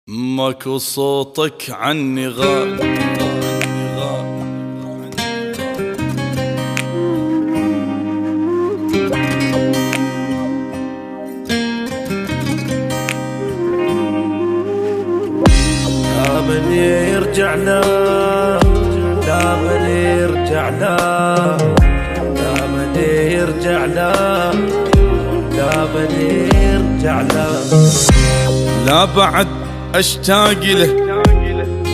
ماكو صوتك عني غاب. لا من يرجع لا، لا من يرجع لا، لا من يرجع لا، لا من يرجع لا. لا بعد اشتاق له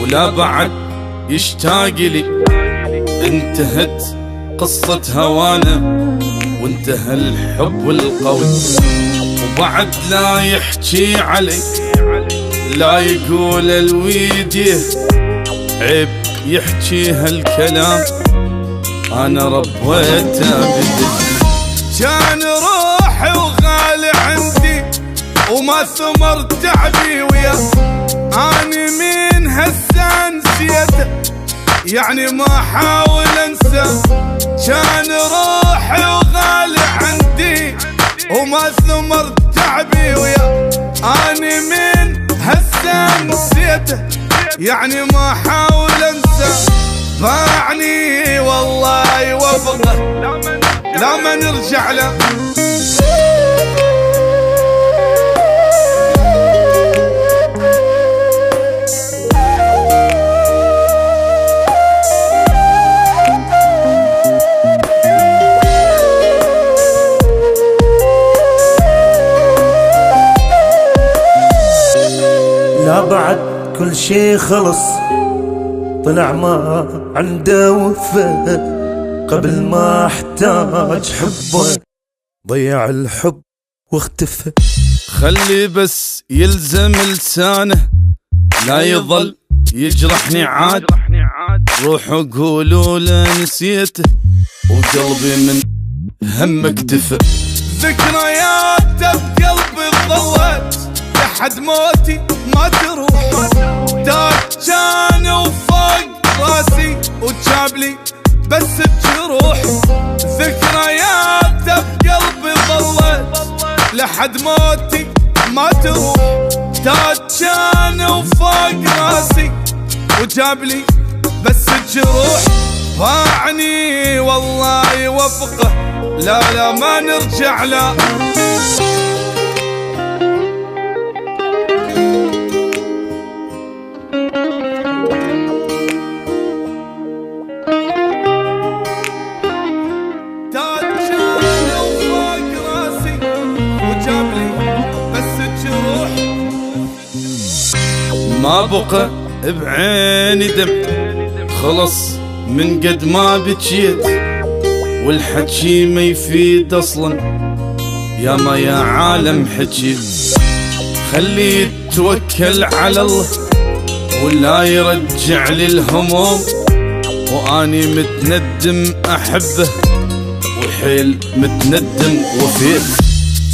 ولا بعد يشتاق لي، انتهت قصة هوانا وانتهى الحب القوي، وبعد لا يحكي علي لا يقول الويديه، عيب يحكي هالكلام انا ربيته بدي. كان روحي وغالي عندي وما ثمر تعبي وياه، اني من هسه نسيته يعني ما حاول انسى. كان روحي وغالي عندي وما ثمر تعبي وياه، اني من هسه نسيته يعني ما حاول انسى. باعني والله وابغى لا ما نرجع له. لا بعد كل شي خلص، طلع ما عنده وفاء، قبل ما احتاج حبه ضيع الحب واختفى. خلي بس يلزم لسانه لا يظل يجرحني عاد، روحوا قولوا له نسيته وقلبي من هم اكتفى. ذكرياته بقلبي ظلت لحد موتي ما تروح، تاج كان وفوق راسي وجابلي بس بجروح. ذكرياته بقلبي ظلت لحد موتي ما تروح، تاج كان وفوق راسي وجابلي بس بجروح. باعني والله وفقه لا لا ما نرجع له. ما بقى بعيني دم خلص من قد ما بكيت، والحكي ما يفيد اصلا يا ما يا عالم حكيت. خليه يتوكل على الله ولا يرجع لي الهموم، واني متندم احبه وحيل متندم وفيت.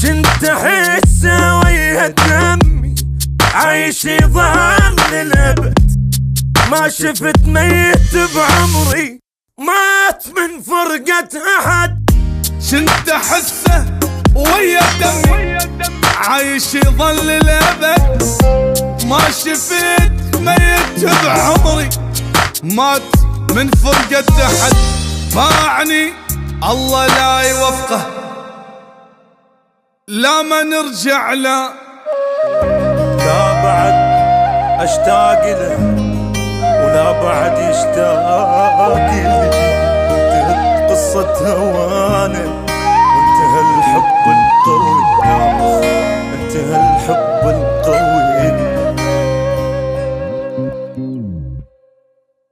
كنت احس ويا دمي عايش يظهر للابد، ما شفت ميت بعمري مات من فرقة احد. كنت احسه ويا دمي عايش يظل للابد، ما شفت ميت بعمري مات من فرقة احد. باعني الله لا يوفقه لا ما نرجع له. لا بعد اشتاق له ولا بعد يشتاق لي، انتهت قصة هوانا وانتهى الحب القوي، انتهى الحب القوي.